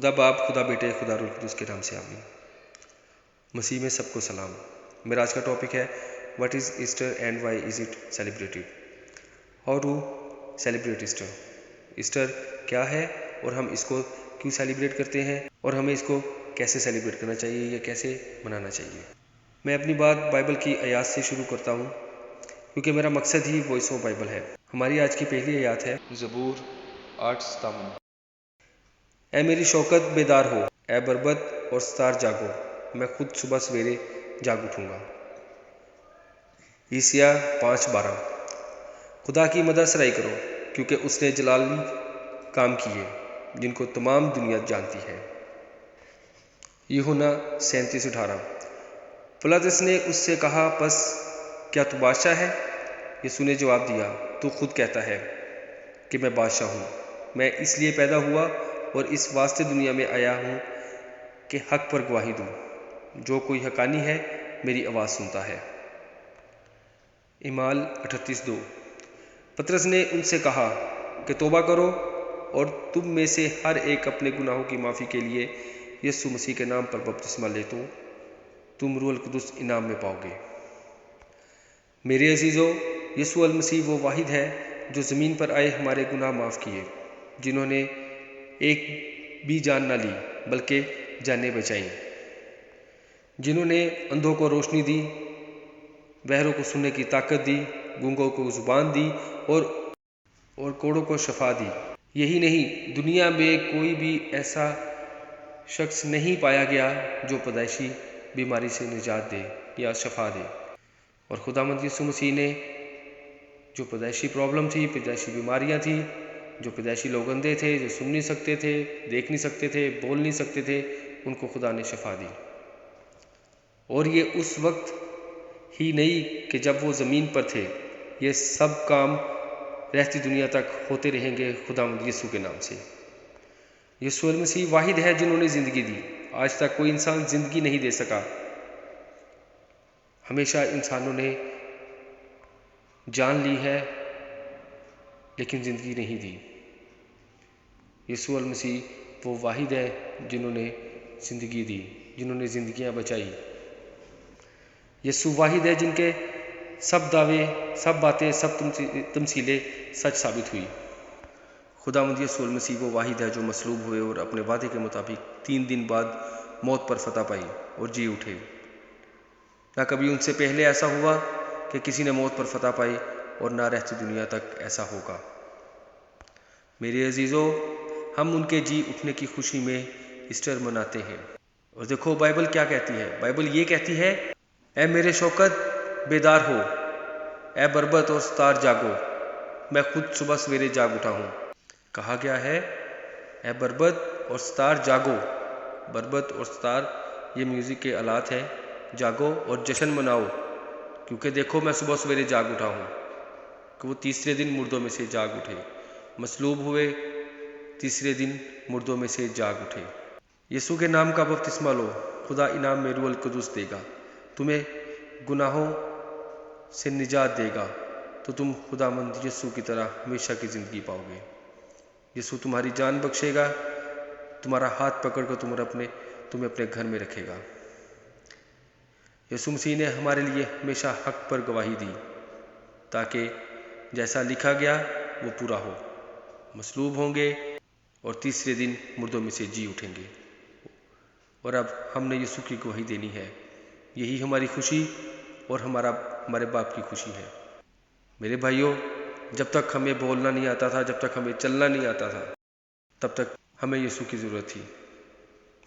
خدا باپ، خدا بیٹے، خدا روح القدس کے نام سے آمین۔ مسیح میں سب کو سلام۔ میرا آج کا ٹاپک ہے what is Easter and why is it celebrated. How to celebrate Easter. Easter کیا ہے اور ہم اس کو کیوں سیلیبریٹ کرتے ہیں اور ہمیں اس کو کیسے سیلیبریٹ کرنا چاہیے یا کیسے منانا چاہیے۔ میں اپنی بات بائبل کی آیات سے شروع کرتا ہوں کیونکہ میرا مقصد ہی وائس آف بائبل ہے۔ ہماری آج کی پہلی آیات ہے زبور 8:57۔ اے میری شوکت بیدار ہو، اے بربت اور ستار جاگو، میں خود صبح سویرے جاگ اٹھوں گا۔ یسیہ 5:12۔ خدا کی مدح سرائی کرو کیونکہ اس نے جلالی کام کیے جن کو تمام دنیا جانتی ہے۔ یوحنا 37:18۔ پلاطس نے اس سے کہا، پس کیا تو بادشاہ ہے؟ یسوع نے جواب دیا، تو خود کہتا ہے کہ میں بادشاہ ہوں۔ میں اس لیے پیدا ہوا اور اس واسطے دنیا میں آیا ہوں کہ حق پر گواہی دوں۔ جو کوئی حقانی ہے میری آواز سنتا ہے۔ اعمال 38:2۔ پطرس نے ان سے کہا کہ توبہ کرو اور تم میں سے ہر ایک اپنے گناہوں کی معافی کے لیے یسوع مسیح کے نام پر بپتسمہ لے تو تم روح القدس انعام میں پاؤ گے۔ میرے عزیزو، یسوع المسیح وہ واحد ہے جو زمین پر آئے ہمارے گناہ معاف کیے، جنہوں نے ایک بھی جان نہ لی بلکہ جانیں بچائیں، جنہوں نے اندھوں کو روشنی دی، بہروں کو سننے کی طاقت دی، گونگوں کو زبان دی اور کوڑوں کو شفا دی۔ یہی نہیں، دنیا میں کوئی بھی ایسا شخص نہیں پایا گیا جو پیدائشی بیماری سے نجات دے یا شفا دے۔ اور خداوند یسوع مسیح نے جو پیدائشی پرابلم تھی، پیدائشی بیماریاں تھیں، جو پیدائشی لوگ اندھے تھے، جو سن نہیں سکتے تھے، دیکھ نہیں سکتے تھے، بول نہیں سکتے تھے، ان کو خدا نے شفا دی۔ اور یہ اس وقت ہی نہیں کہ جب وہ زمین پر تھے، یہ سب کام رہتی دنیا تک ہوتے رہیں گے خداوند یسوع کے نام سے۔ یسوع المسیح واحد ہے جنہوں نے زندگی دی۔ آج تک کوئی انسان زندگی نہیں دے سکا۔ ہمیشہ انسانوں نے جان لی ہے لیکن زندگی نہیں دی۔ یسوع المسیح وہ واحد ہے جنہوں نے زندگی دی، جنہوں نے زندگیاں بچائی۔ یسوع واحد ہے جن کے سب دعوے، سب باتیں، سب تمثیلیں سچ ثابت ہوئی۔ خداوند یسوع المسیح وہ واحد ہے جو مصلوب ہوئے اور اپنے وعدے کے مطابق 3 دن بعد موت پر فتح پائی اور جی اٹھے۔ نہ کبھی ان سے پہلے ایسا ہوا کہ کسی نے موت پر فتح پائی اور نہ رہتی دنیا تک ایسا ہوگا۔ میرے عزیزو، ہم ان کے جی اٹھنے کی خوشی میں ایسٹر مناتے ہیں۔ اور دیکھو بائبل کیا کہتی ہے۔ بائبل یہ کہتی ہے، اے میرے شوکت بیدار ہو، اے بربت اور ستار جاگو، میں خود صبح سویرے جاگ اٹھا ہوں۔ کہا گیا ہے اے بربت اور ستار جاگو۔ بربت اور ستار یہ میوزک کے آلات ہیں۔ جاگو اور جشن مناؤ کیونکہ دیکھو میں صبح سویرے جاگ اٹھا ہوں۔ کہ وہ تیسرے دن مردوں میں سے جاگ اٹھے، مصلوب ہوئے، تیسرے دن مردوں میں سے جاگ اٹھے۔ یسوع کے نام کا بپتسمہ لو، خدا انعام میں روح القدس دے گا، تمہیں گناہوں سے نجات دے گا، تو تم خداوند یسوع کی طرح ہمیشہ کی زندگی پاؤ گے۔ یسوع تمہاری جان بخشے گا، تمہارا ہاتھ پکڑ کر تمہیں اپنے گھر میں رکھے گا۔ یسوع مسیح نے ہمارے لیے ہمیشہ حق پر گواہی دی تاکہ جیسا لکھا گیا وہ پورا ہو۔ مصلوب ہوں گے اور تیسرے دن مردوں میں سے جی اٹھیں گے۔ اور اب ہم نے یسوع کی گواہی دینی ہے۔ یہی ہماری خوشی اور ہمارے باپ کی خوشی ہے۔ میرے بھائیوں، جب تک ہمیں بولنا نہیں آتا تھا، جب تک ہمیں چلنا نہیں آتا تھا، تب تک ہمیں یسوع کی ضرورت تھی۔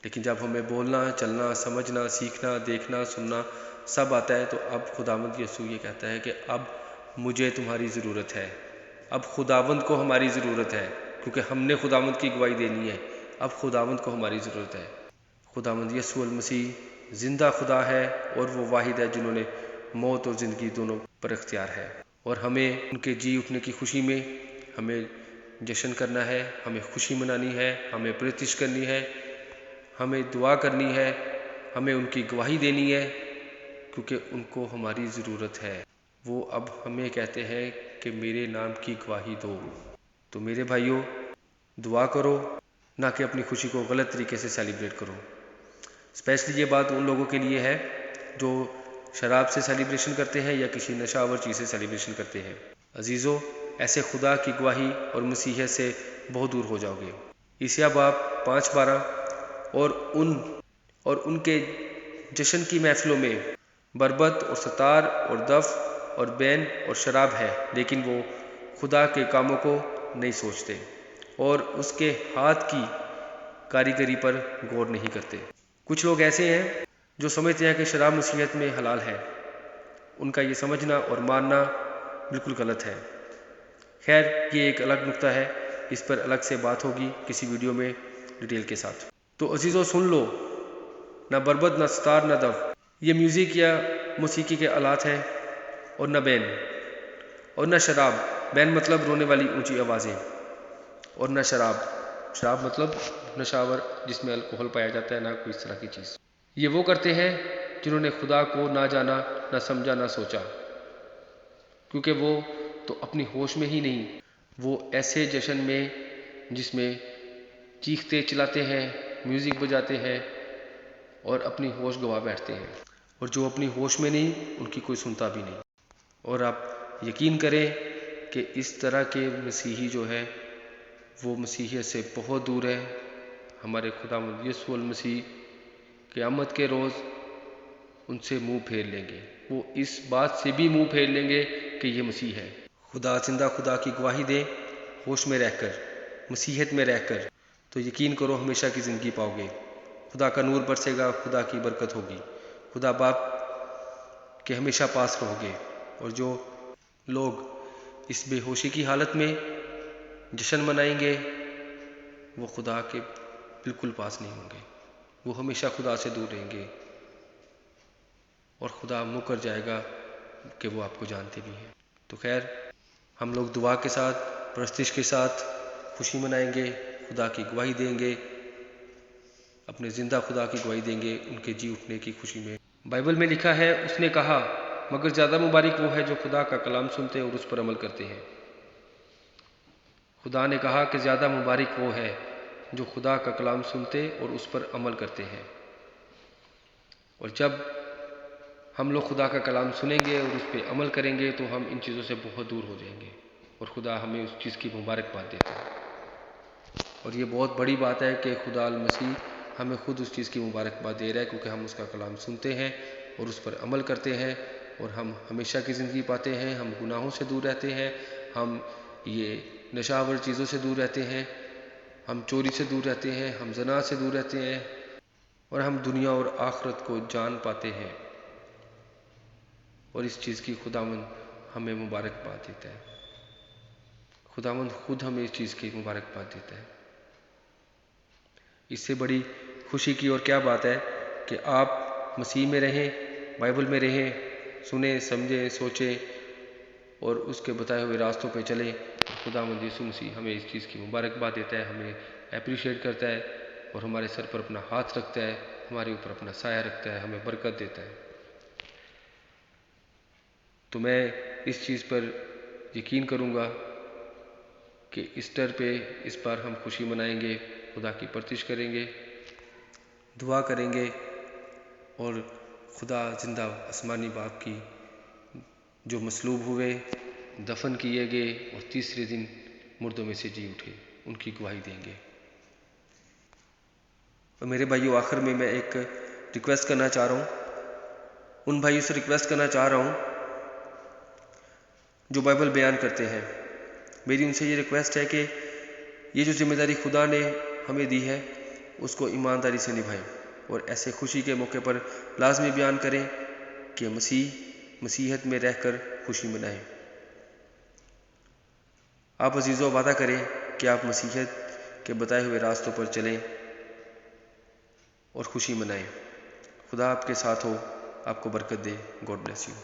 لیکن جب ہمیں بولنا، چلنا، سمجھنا، سیکھنا، دیکھنا، سننا سب آتا ہے تو اب خداوند یسوع یہ کہتا ہے کہ اب مجھے تمہاری ضرورت ہے۔ اب خداوند کو ہماری ضرورت ہے کیونکہ ہم نے خداوند کی گواہی دینی ہے۔ اب خداوند کو ہماری ضرورت ہے۔ خداوند یسوع المسیح زندہ خدا ہے اور وہ واحد ہے جنہوں نے موت اور زندگی دونوں پر اختیار ہے۔ اور ہمیں ان کے جی اٹھنے کی خوشی میں ہمیں جشن کرنا ہے، ہمیں خوشی منانی ہے، ہمیں پرستش کرنی ہے، ہمیں دعا کرنی ہے، ہمیں ان کی گواہی دینی ہے کیونکہ ان کو ہماری ضرورت ہے۔ وہ اب ہمیں کہتے ہیں کہ میرے نام کی گواہی دو۔ تو میرے بھائیوں، دعا کرو نہ کہ اپنی خوشی کو غلط طریقے سے سیلیبریٹ کرو۔ اسپیشلی یہ بات ان لوگوں کے لیے ہے جو شراب سے سیلیبریشن کرتے ہیں یا کسی نشہ آور چیز سے سیلیبریشن کرتے ہیں۔ عزیزو، ایسے خدا کی گواہی اور مسیحیت سے بہت دور ہو جاؤ گے۔ عیسیٰ باب 5:12 اور ان کے جشن کی محفلوں میں بربط اور ستار اور دف اور بین اور شراب ہے، لیکن وہ خدا کے کاموں کو نہیں سوچتے اور اس کے ہاتھ کی کاریگری پر غور نہیں کرتے۔ کچھ لوگ ایسے ہیں جو سمجھتے ہیں کہ شراب مسیحیت میں حلال ہے۔ ان کا یہ سمجھنا اور ماننا بالکل غلط ہے۔ خیر، یہ ایک الگ نقطہ ہے، اس پر الگ سے بات ہوگی کسی ویڈیو میں ڈیٹیل کے ساتھ۔ تو عزیزو سن لو، نہ بربط، نہ ستار، نہ دف، یہ میوزک یا موسیقی کے آلات ہیں، اور نہ بین، اور نہ شراب، بین مطلب رونے والی اونچی آوازیں، اور نہ شراب مطلب نشاور جس میں الکوہل پایا جاتا ہے، نہ کوئی اس طرح کی چیز۔ یہ وہ کرتے ہیں جنہوں نے خدا کو نہ جانا، نہ سمجھا، نہ سوچا، کیونکہ وہ تو اپنی ہوش میں ہی نہیں۔ وہ ایسے جشن میں جس میں چیختے چلاتے ہیں، میوزک بجاتے ہیں اور اپنی ہوش گوا بیٹھتے ہیں، اور جو اپنی ہوش میں نہیں ان کی کوئی سنتا بھی نہیں۔ اور آپ یقین کریں کہ اس طرح کے مسیحی جو ہے وہ مسیحیت سے بہت دور ہے۔ ہمارے خداوند یسوع المسیح قیامت کے روز ان سے منہ پھیر لیں گے، وہ اس بات سے بھی منہ پھیر لیں گے کہ یہ مسیح ہے۔ خدا زندہ خدا کی گواہی دے، ہوش میں رہ کر، مسیحیت میں رہ کر، تو یقین کرو ہمیشہ کی زندگی پاؤ گے۔ خدا کا نور برسے گا، خدا کی برکت ہوگی، خدا باپ کے ہمیشہ پاس رہو گے۔ اور جو لوگ اس بے ہوشی کی حالت میں جشن منائیں گے وہ خدا کے بالکل پاس نہیں ہوں گے، وہ ہمیشہ خدا سے دور رہیں گے، اور خدا مکر جائے گا کہ وہ آپ کو جانتے بھی ہیں۔ تو خیر، ہم لوگ دعا کے ساتھ، پرستش کے ساتھ خوشی منائیں گے، خدا کی گواہی دیں گے، اپنے زندہ خدا کی گواہی دیں گے ان کے جی اٹھنے کی خوشی میں۔ بائبل میں لکھا ہے، اس نے کہا، مگر زیادہ مبارک وہ ہے جو خدا کا کلام سنتے اور اس پر عمل کرتے ہیں۔ خدا نے کہا کہ زیادہ مبارک وہ ہے جو خدا کا کلام سنتے اور اس پر عمل کرتے ہیں۔ اور جب ہم لوگ خدا کا کلام سنیں گے اور اس پہ عمل کریں گے تو ہم ان چیزوں سے بہت دور ہو جائیں گے، اور خدا ہمیں اس چیز کی مبارکباد دیتا ہے۔ اور یہ بہت بڑی بات ہے کہ خدا المسیح ہمیں خود اس چیز کی مبارکباد دے رہا ہے، کیونکہ ہم اس کا کلام سنتے ہیں اور اس پر عمل کرتے ہیں، اور ہم ہمیشہ کی زندگی پاتے ہیں، ہم گناہوں سے دور رہتے ہیں، ہم یہ نشہ آور چیزوں سے دور رہتے ہیں، ہم چوری سے دور رہتے ہیں، ہم زنا سے دور رہتے ہیں، اور ہم دنیا اور آخرت کو جان پاتے ہیں، اور اس چیز کی خداوند ہمیں مبارکباد دیتا ہے۔ خداوند خود ہمیں اس چیز کی مبارکباد دیتا ہے۔ اس سے بڑی خوشی کی اور کیا بات ہے کہ آپ مسیح میں رہیں، بائبل میں رہیں، سنیں، سمجھیں، سوچیں اور اس کے بتائے ہوئے راستوں پہ چلیں۔ خداوند یسوع مسیح ہمیں اس چیز کی مبارکباد دیتا ہے، ہمیں اپریشیٹ کرتا ہے، اور ہمارے سر پر اپنا ہاتھ رکھتا ہے، ہمارے اوپر اپنا سایہ رکھتا ہے، ہمیں برکت دیتا ہے۔ تو میں اس چیز پر یقین کروں گا کہ ایسٹر پہ اس بار ہم خوشی منائیں گے، خدا کی پرستش کریں گے، دعا کریں گے، اور خدا زندہ آسمانی باپ کی جو مصلوب ہوئے، دفن کیے گئے اور تیسرے دن مردوں میں سے جی اٹھے، ان کی گواہی دیں گے۔ اور میرے بھائیو، آخر میں ایک ریکویسٹ کرنا چاہ رہا ہوں، ان بھائیوں سے ریکویسٹ کرنا چاہ رہا ہوں جو بائبل بیان کرتے ہیں۔ میری ان سے یہ ریکویسٹ ہے کہ یہ جو ذمہ داری خدا نے ہمیں دی ہے اس کو ایمانداری سے نبھائیں، اور ایسے خوشی کے موقع پر لازمی بیان کریں کہ مسیحیت میں رہ کر خوشی منائیں۔ آپ عزیزو وعدہ کریں کہ آپ مسیحیت کے بتائے ہوئے راستوں پر چلیں اور خوشی منائیں۔ خدا آپ کے ساتھ ہو، آپ کو برکت دے۔ God bless you.